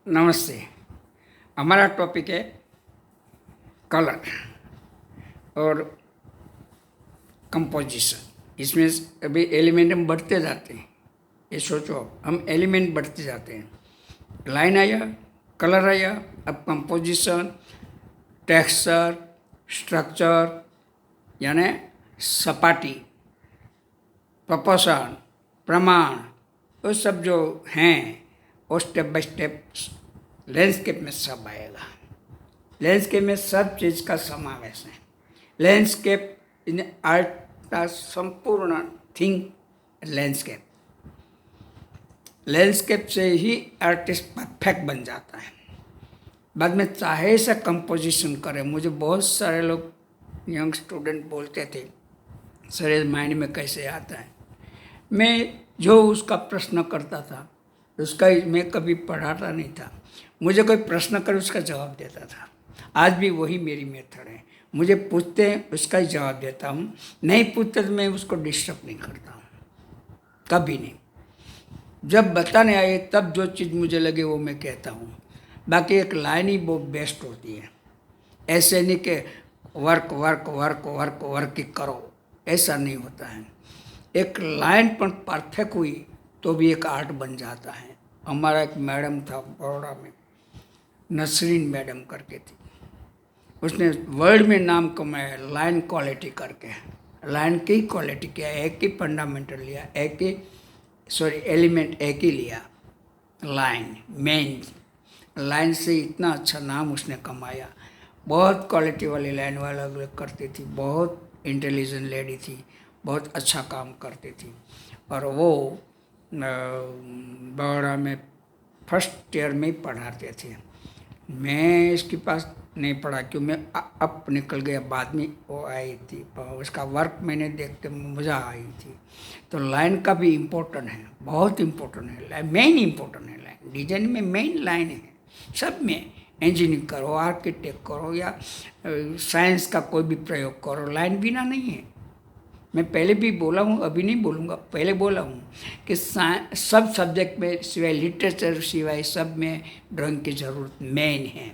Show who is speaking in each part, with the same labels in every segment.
Speaker 1: नमस्ते। हमारा टॉपिक है कलर और कंपोजिशन। इसमें अभी एलिमेंट हम बढ़ते जाते हैं। ये सोचो, हम एलिमेंट बढ़ते जाते हैं। लाइन आया, कलर आया, अब कंपोजिशन, टेक्सचर, स्ट्रक्चर यानी सपाटी, प्रपोर्शन, प्रमाण, वो सब जो हैं वो स्टेप बाय स्टेप लैंडस्केप में सब आएगा। लैंडस्केप में सब चीज़ का समावेश है। लैंडस्केप इन आर्ट का संपूर्ण थिंग लैंडस्केप। लैंडस्केप से ही आर्टिस्ट परफेक्ट बन जाता है। बाद में चाहे से कंपोजिशन करे। मुझे बहुत सारे लोग यंग स्टूडेंट बोलते थे, सर इस माइंड में कैसे आता है। मैं जो उसका प्रश्न करता था उसका मैं कभी पढ़ाता नहीं था। मुझे कोई प्रश्न कर उसका जवाब देता था। आज भी वही मेरी मेथड है। मुझे पूछते हैं उसका ही जवाब देता हूँ, नहीं पूछते तो मैं उसको डिस्टर्ब नहीं करता हूँ, कभी नहीं। जब बताने आए तब जो चीज़ मुझे लगे वो मैं कहता हूँ। बाकी एक लाइन ही बहुत बेस्ट होती है। ऐसे नहीं कि work work work work work ही करो, ऐसा नहीं होता है। एक लाइन पर परफेक्ट हुई तो भी एक आर्ट बन जाता है। हमारा एक मैडम था बड़ौदा में, नसरीन मैडम करके थी। उसने वर्ल्ड में नाम कमाया लाइन क्वालिटी करके। लाइन की क्वालिटी किया, एक ही फंडामेंटल लिया, एलिमेंट एक ही लिया, लाइन मेन। लाइन से इतना अच्छा नाम उसने कमाया। बहुत क्वालिटी वाली लाइन वाला करती थी, बहुत इंटेलिजेंट लेडी थी, बहुत अच्छा काम करती थी। और वो बड़ौदा में फर्स्ट ईयर में ही पढ़ाते थे। मैं इसके पास नहीं पढ़ा क्यों, मैं अब निकल गया। बाद में वो आई थी, उसका वर्क मैंने देख के मज़ा आई थी। तो लाइन का भी इम्पोर्टेंट है, बहुत इम्पोर्टेंट है लाइन, मेन इम्पोर्टेंट है लाइन। डिजाइन में मेन लाइन है, सब में। इंजीनियरिंग करो, आर्किटेक्ट करो या साइंस का कोई भी प्रयोग करो, लाइन बिना नहीं है। मैं पहले भी बोला हूँ, अभी नहीं बोलूँगा, पहले बोला हूँ कि सब सब्जेक्ट में सिवाय लिटरेचर सिवाय सब में ड्राइंग की ज़रूरत मेन है।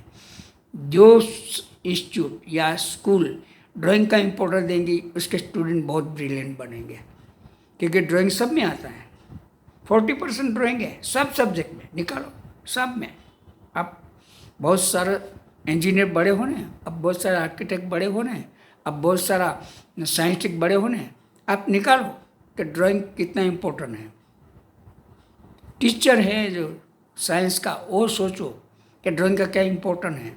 Speaker 1: जो इंस्टीट्यूट या स्कूल ड्राइंग का इम्पोर्टेंस देंगी उसके स्टूडेंट बहुत ब्रिलियंट बनेंगे, क्योंकि ड्राइंग सब में आता है। 40% ड्राइंग है सब सब्जेक्ट में, निकालो सब में। अब बहुत सारे इंजीनियर बड़े होने, अब बहुत सारे आर्किटेक्ट बड़े होने, अब बहुत सारा साइंटिस्ट बड़े होने। आप निकालो कि ड्राइंग कितना इम्पोर्टेंट है। टीचर है जो साइंस का, वो सोचो कि ड्राइंग का क्या इम्पोर्टेंट है।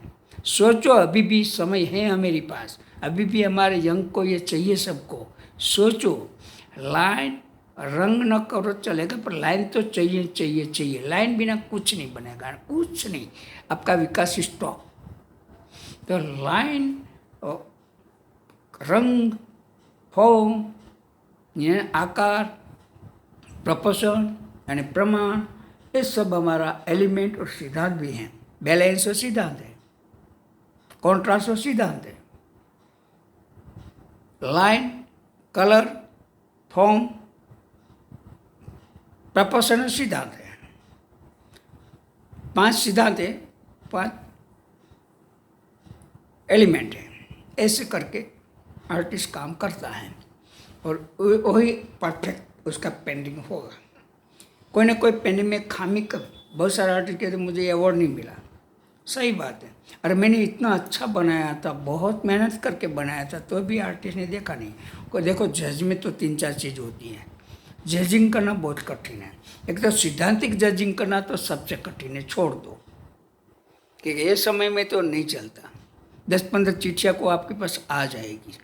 Speaker 1: सोचो, अभी भी समय है हमारे पास, अभी भी हमारे यंग को ये चाहिए सबको। सोचो, लाइन रंग न करो चलेगा, पर लाइन तो चाहिए चाहिए चाहिए। लाइन बिना कुछ नहीं बनेगा, कुछ नहीं, आपका विकास स्टॉप। तो लाइन, रंग, फॉर्म यानी आकार, प्रपोर्शन यानी प्रमाण, ये सब हमारा एलिमेंट और सिद्धांत भी हैं। बैलेंस और सिद्धांत है, कॉन्ट्रास्ट और सिद्धांत है। लाइन, कलर, फॉर्म, प्रपोर्शन और सिद्धांत है। 5 सिद्धांत है, 5 एलिमेंट है। ऐसे करके आर्टिस्ट काम करता है और वही परफेक्ट उसका पेंटिंग होगा। कोई ना कोई पेंटिंग में खामी का, बहुत सारे आर्टिस्ट कहते मुझे अवार्ड नहीं मिला। सही बात है, अरे मैंने इतना अच्छा बनाया था, बहुत मेहनत करके बनाया था, तो भी आर्टिस्ट ने देखा नहीं। को देखो, जज में तो 3-4 चीज़ होती हैं। जजिंग करना बहुत कठिन है। एक तो सिद्धांतिक जजिंग करना तो सबसे कठिन है, छोड़ दो, क्योंकि ये समय में तो नहीं चलता। 10-15 चिट्ठियाँ को आपके पास आ जाएगी।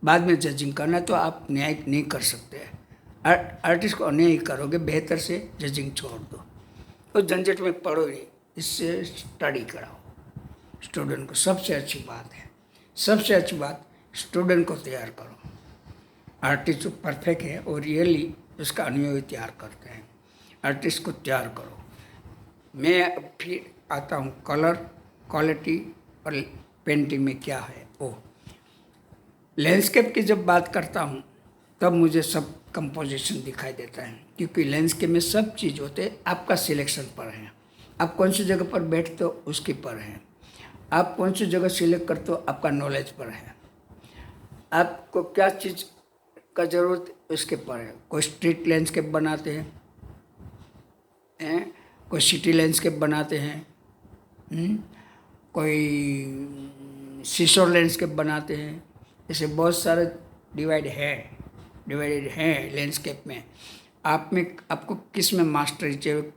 Speaker 1: बाद में जजिंग करना तो आप न्याय नहीं कर सकते। आर्टिस्ट को अन्याय ही करोगे, बेहतर से जजिंग छोड़ दो। तो झंझट में पड़ो ही, इससे स्टडी कराओ स्टूडेंट को। सबसे अच्छी बात है, सबसे अच्छी बात, स्टूडेंट को तैयार करो। आर्टिस्ट जो परफेक्ट है और रियली उसका अनुयायी तैयार करते हैं। आर्टिस्ट को तैयार करो। मैं फिर आता हूँ कलर, क्वालिटी और पेंटिंग में क्या है वो। लैंडस्केप की जब बात करता हूँ तब मुझे सब कंपोजिशन दिखाई देता है, क्योंकि लैंडस्केप में सब चीज़ होते आपका सिलेक्शन पर है। आप कौन सी जगह पर बैठते हो उसके पर है, आप कौन सी जगह सिलेक्ट करते हो आपका नॉलेज पर है, आपको क्या चीज़ का ज़रूरत उसके पर है। कोई स्ट्रीट लैंडस्केप बनाते हैं, कोई सिटी लैंडस्केप बनाते हैं, कोई सीशोर लैंडस्केप बनाते हैं। ऐसे बहुत सारे डिवाइडेड हैं लैंडस्केप में। आपको किस में मास्टरी चाहिए,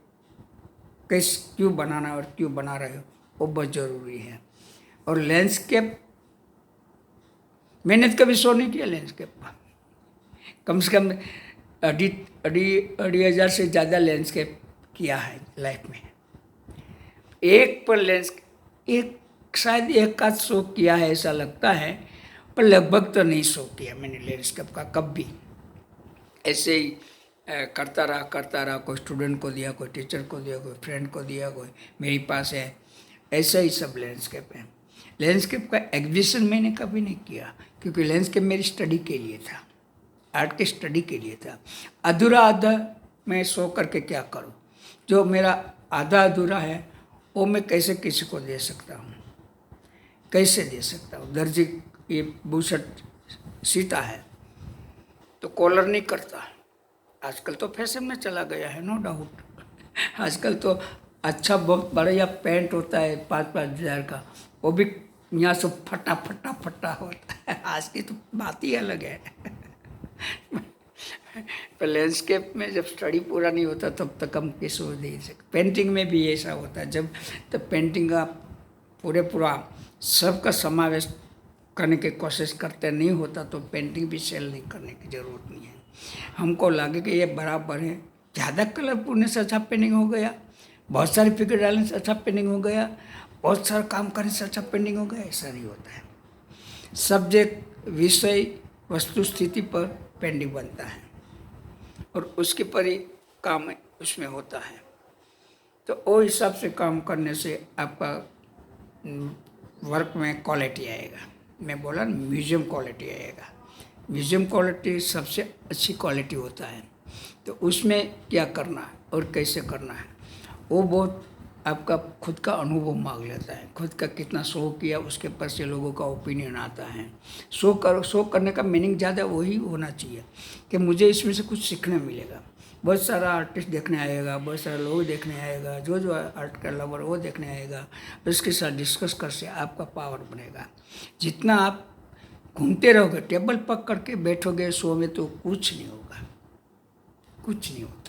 Speaker 1: क्यों बनाना है और क्यों बना रहे हो, वो बहुत ज़रूरी है। और लैंडस्केप मैंने कभी शो नहीं किया लैंडस्केप का, कम से कम अढ़ी हज़ार से ज़्यादा लैंडस्केप किया है लाइफ में। एक पर एक शायद एक आध शो किया है ऐसा लगता है, पर लगभग तो नहीं शो किया मैंने लैंडस्केप का कभी। ऐसे ही करता रहा, कोई स्टूडेंट को दिया, कोई टीचर को दिया, कोई फ्रेंड को दिया, कोई मेरे पास है, ऐसा ही सब लैंडस्केप है। लैंडस्केप का एग्जीबिशन मैंने कभी नहीं किया, क्योंकि लैंडस्केप मेरी स्टडी के लिए था, आर्ट के स्टडी के लिए था। आधा मैं शो करके क्या करूं, जो मेरा आधा अधूरा है वो मैं कैसे किसी को दे सकता हूँ, कैसे दे सकता हूँ। दर्जी ये बूशर्ट सीता है तो कॉलर नहीं करता, आजकल तो फैशन में चला गया है, नो डाउट। आजकल तो अच्छा बहुत बढ़िया पैंट होता है 5-5 हज़ार का, वो भी यहाँ से फटा होता है। आज की तो बात ही अलग है। पर लैंडस्केप में जब स्टडी पूरा नहीं होता तब तक हम किसी को दे सकते। पेंटिंग में भी ऐसा होता है, जब पेंटिंग का पूरा सबका समावेश करने की कोशिश करते नहीं होता तो पेंटिंग भी सेल नहीं करने की ज़रूरत नहीं है। हमको लगे कि ये बराबर है, ज़्यादा कलर पूरने से अच्छा पेंटिंग हो गया, बहुत सारे फिगर डालने से अच्छा पेंटिंग हो गया, बहुत सारा काम करने से अच्छा पेंटिंग हो गया, ऐसा नहीं होता है। सब्जेक्ट, विषय, वस्तु स्थिति पर पेंटिंग बनता है और उसके पर ही काम उसमें होता है। तो वो हिसाब से काम करने से आपका वर्क में क्वालिटी आएगा। मैं बोला म्यूजियम क्वालिटी आएगा। म्यूजियम क्वालिटी सबसे अच्छी क्वालिटी होता है। तो उसमें क्या करना है और कैसे करना है वो बहुत आपका खुद का अनुभव मांग लेता है। खुद का कितना शो किया उसके पर से लोगों का ओपिनियन आता है। शो करने का मीनिंग ज़्यादा वही होना चाहिए कि मुझे इसमें से कुछ सीखने मिलेगा। बहुत सारा आर्टिस्ट देखने आएगा, बहुत सारे लोग देखने आएगा, जो आर्ट का लवर वो देखने आएगा, उसके साथ डिस्कस कर से आपका पावर बनेगा। जितना आप घूमते रहोगे, टेबल पकड़ के बैठोगे शो में तो कुछ नहीं होगा, कुछ नहीं होता।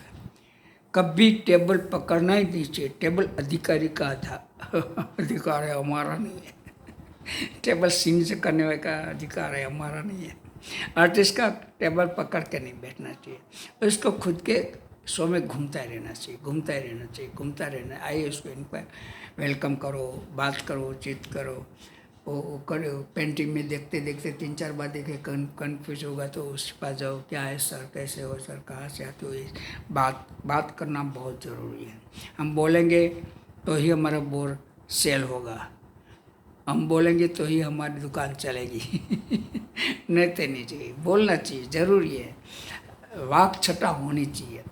Speaker 1: कभी टेबल पकड़ना ही नहीं चाहिए। टेबल अधिकारी का था, अधिकार है, हमारा नहीं है। टेबल सीन से करने का अधिकार है, हमारा नहीं है। आर्टिस्ट का टेबल पकड़ के नहीं बैठना चाहिए, उसको खुद के शो में घूमता रहना चाहिए। आइए उसको इन पर वेलकम करो, बात करो, चित करो, वो करो। पेंटिंग में देखते 3-4 बार देखे, कन्फ्यूज होगा तो उस पास जाओ, क्या है सर, कैसे हो सर, कहाँ से आते हो, बात करना बहुत ज़रूरी है। हम बोलेंगे तो ही हमारा बोर सेल होगा, हम बोलेंगे तो ही हमारी दुकान चलेगी। नहीं तो नहीं चाहिए, बोलना चाहिए, ज़रूरी है, वाक छटा होनी चाहिए,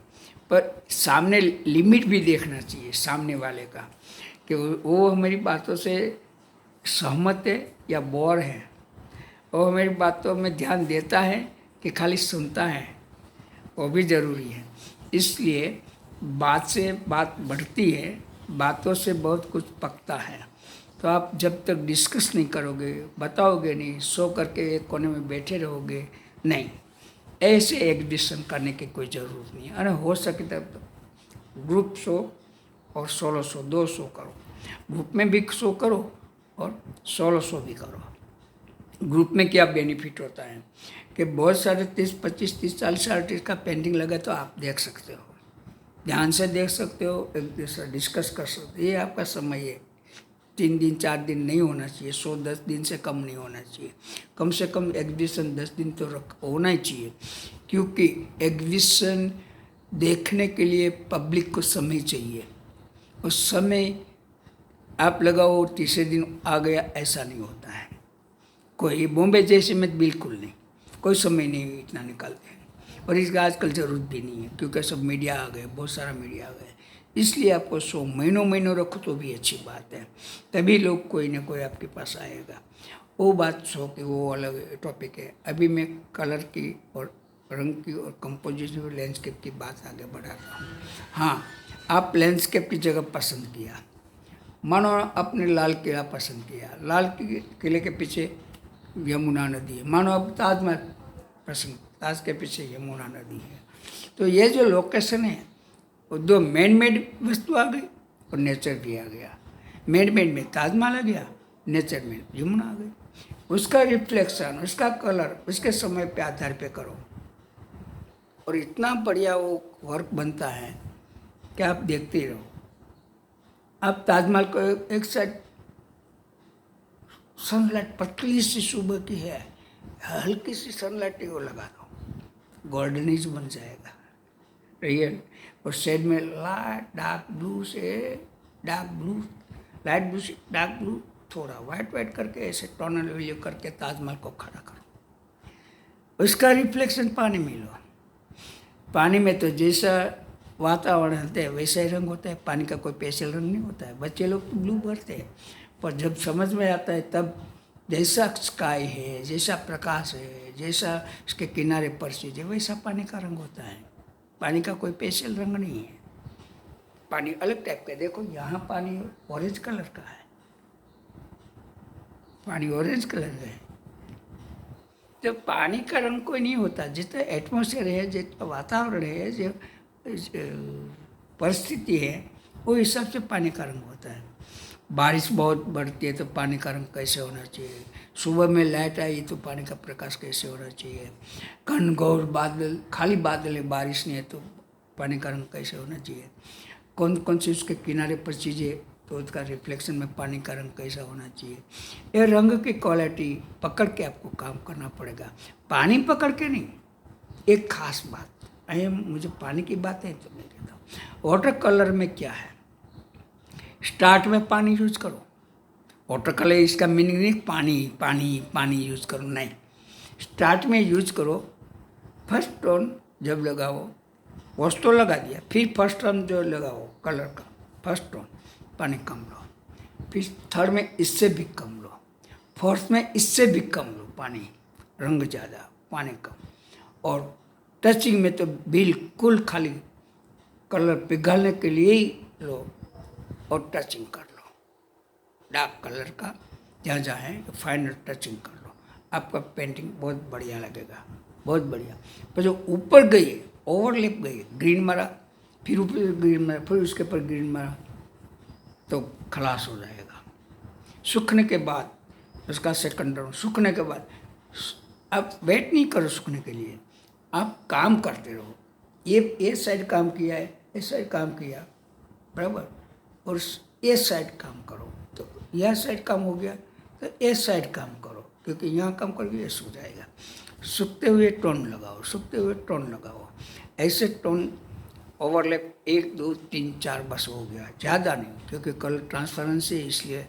Speaker 1: पर सामने लिमिट भी देखना चाहिए सामने वाले का, कि वो हमारी बातों से सहमत है या बोर है, वो हमारी बातों में ध्यान देता है कि खाली सुनता है, वो भी ज़रूरी है। इसलिए बात से बात बढ़ती है, बातों से बहुत कुछ पकता है। तो आप जब तक डिस्कस नहीं करोगे, बताओगे नहीं, शो करके एक कोने में बैठे रहोगे, नहीं, ऐसे एग्जीबिशन करने की कोई ज़रूरत नहीं है। अरे हो सके तब ग्रुप शो और सोलो शो, 2 शो करो। ग्रुप में भी शो करो और सोलो शो भी करो। ग्रुप में क्या बेनिफिट होता है कि बहुत सारे 30-40 आर्टिस्ट का पेंटिंग लगा तो आप देख सकते हो, ध्यान से देख सकते हो, एक दूसरा डिस्कस कर सकते हो। ये आपका समय है, 3 दिन 4 दिन नहीं होना चाहिए, 110 दिन से कम नहीं होना चाहिए। कम से कम एग्जीबिशन 10 दिन तो होना ही चाहिए, क्योंकि एग्जीबिशन देखने के लिए पब्लिक को समय चाहिए। उस समय आप लगाओ तीसरे दिन आ गया, ऐसा नहीं होता है। कोई बॉम्बे जैसे में बिल्कुल नहीं, कोई समय नहीं इतना निकालते हैं, और इसका आजकल ज़रूरत भी नहीं है, क्योंकि सब मीडिया आ गए, बहुत सारा मीडिया आ गए। इसलिए आपको 100 महीनों रखो तो भी अच्छी बात है, तभी लोग कोई ना कोई आपके पास आएगा। वो बात 100 की वो अलग टॉपिक है। अभी मैं कलर की और रंग की और कंपोजिशन और लैंडस्केप की बात आगे बढ़ाता हूँ। हाँ, आप लैंडस्केप की जगह पसंद किया, मानो आपने लाल किला पसंद किया, लाल किले के पीछे यमुना नदी है, मानो अब ताजमहल पसंद, ताज के पीछे यमुना नदी है। तो ये जो लोकेशन है वो दो मैन मेड वस्तु आ गई और नेचर भी आ गया। मैन मेड में ताजमहल आ गया, नेचर में यमुना आ गई। उसका रिफ्लेक्शन, उसका कलर उसके समय पे आधार पे करो और इतना बढ़िया वो वर्क बनता है कि आप देखते ही रहो। आप ताजमहल को एक साइड सनलाइट पतली सी सुबह की है, हल्की सी सनलाइट वो लगा दो, गोल्डनिश बन जाएगा रियल। और शेड में लाइट डार्क ब्लू से डार्क ब्लू, लाइट ब्लू से डार्क ब्लू, थोड़ा वाइट करके ऐसे टोनल वैल्यू करके ताजमहल को खड़ा करो। उसका रिफ्लेक्शन पानी में लो। पानी में तो जैसा वातावरण होता है वैसा ही रंग होता है, पानी का कोई स्पेशल रंग नहीं होता है। बच्चे लोग तो ब्लू भरते हैं, पर जब समझ में आता है तब जैसा स्काई है, जैसा प्रकाश है, जैसा उसके किनारे पर चीज है, वैसा पानी का रंग होता है। पानी का कोई स्पेशल रंग नहीं है, पानी अलग टाइप का। देखो यहाँ पानी ऑरेंज कलर का है, पानी ऑरेंज कलर का है। जब पानी का रंग कोई नहीं होता, जितना एटमॉस्फेयर है, जितना वातावरण है, जो परिस्थिति है, वो हिसाब से पानी का रंग होता है। बारिश बहुत बढ़ती है तो पानी का रंग कैसे होना चाहिए, सुबह में लाइट आई तो पानी का प्रकाश कैसे होना चाहिए, घनघोर बादल, खाली बादल है, बारिश नहीं है तो पानी का रंग कैसे होना चाहिए, कौन कौन सी उसके किनारे पर चीज़ें तो उसका रिफ्लेक्शन में पानी का रंग कैसा होना चाहिए। ये रंग की क्वालिटी पकड़ के आपको काम करना पड़ेगा, पानी पकड़ के नहीं। एक खास बात है, मुझे पानी की बात है तो मैं कहता हूँ, वाटर कलर में क्या है, स्टार्ट में पानी यूज करो। वाटर कलर इसका मीनिंग नहीं पानी पानी पानी यूज करो, नहीं। स्टार्ट में यूज करो, फर्स्ट टोन जब लगाओ, वॉश तो लगा दिया, फिर फर्स्ट टोन जो लगाओ कलर का, फर्स्ट टोन पानी कम लो, फिर थर्ड में इससे भी कम लो, फोर्थ में इससे भी कम लो पानी, रंग ज़्यादा पानी कम। और टचिंग में तो बिल्कुल खाली कलर पिघलने के लिए ही लो और टचिंग कर लो, डार्क कलर का जहाँ जहाँ है फाइनल टचिंग कर लो, आपका पेंटिंग बहुत बढ़िया लगेगा, बहुत बढ़िया। पर जो ऊपर गई ओवरलैप गई, ग्रीन मारा, फिर ऊपर ग्रीन मारा, फिर उसके ऊपर ग्रीन मारा तो खलास हो जाएगा। सूखने के बाद उसका सेकंड राउंड, सूखने के बाद आप वेट नहीं करो सूखने के लिए, आप काम करते रहो। ये साइड काम किया है, इस साइड काम किया बराबर, और ये साइड काम करो तो यह साइड काम हो गया तो ये साइड काम करो, क्योंकि यहाँ काम करोगे ये सूख जाएगा। सूखते हुए टोन लगाओ, सूखते हुए टोन लगाओ, ऐसे टोन ओवरलैप 1 2 3 4 बस हो गया, ज़्यादा नहीं, क्योंकि कलर ट्रांसपेरेंसी है, इसलिए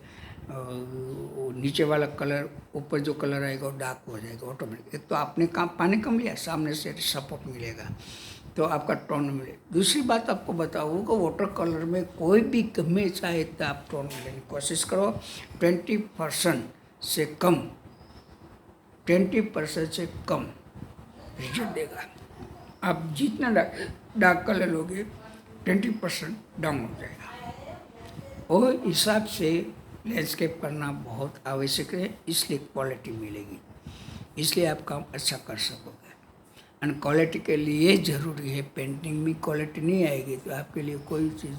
Speaker 1: नीचे वाला कलर ऊपर जो कलर आएगा वो डार्क हो जाएगा ऑटोमेटिक। एक तो आपने काम पानी कम लिया, सामने से सपोर्ट मिलेगा तो आपका टोन मिले। दूसरी बात आपको बताऊँ कि वाटर कलर में कोई भी कमी चाहे तो आप टोन मिलने की कोशिश करो, 20% से कम, 20% से कम रिजल्ट देगा। आप जितना डार्क कलर लोगे 20% डाउन हो जाएगा। और हिसाब से लैंडस्केप करना बहुत आवश्यक है, इसलिए क्वालिटी मिलेगी, इसलिए आप काम अच्छा कर सकोगे। एंड क्वालिटी के लिए ज़रूरी है, पेंटिंग में क्वालिटी नहीं आएगी तो आपके लिए कोई चीज़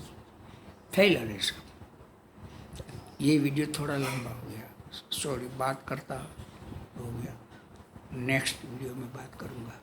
Speaker 1: फेलर है सब। ये वीडियो थोड़ा लंबा हो गया, सॉरी, बात करता हो गया, नेक्स्ट वीडियो में बात करूँगा।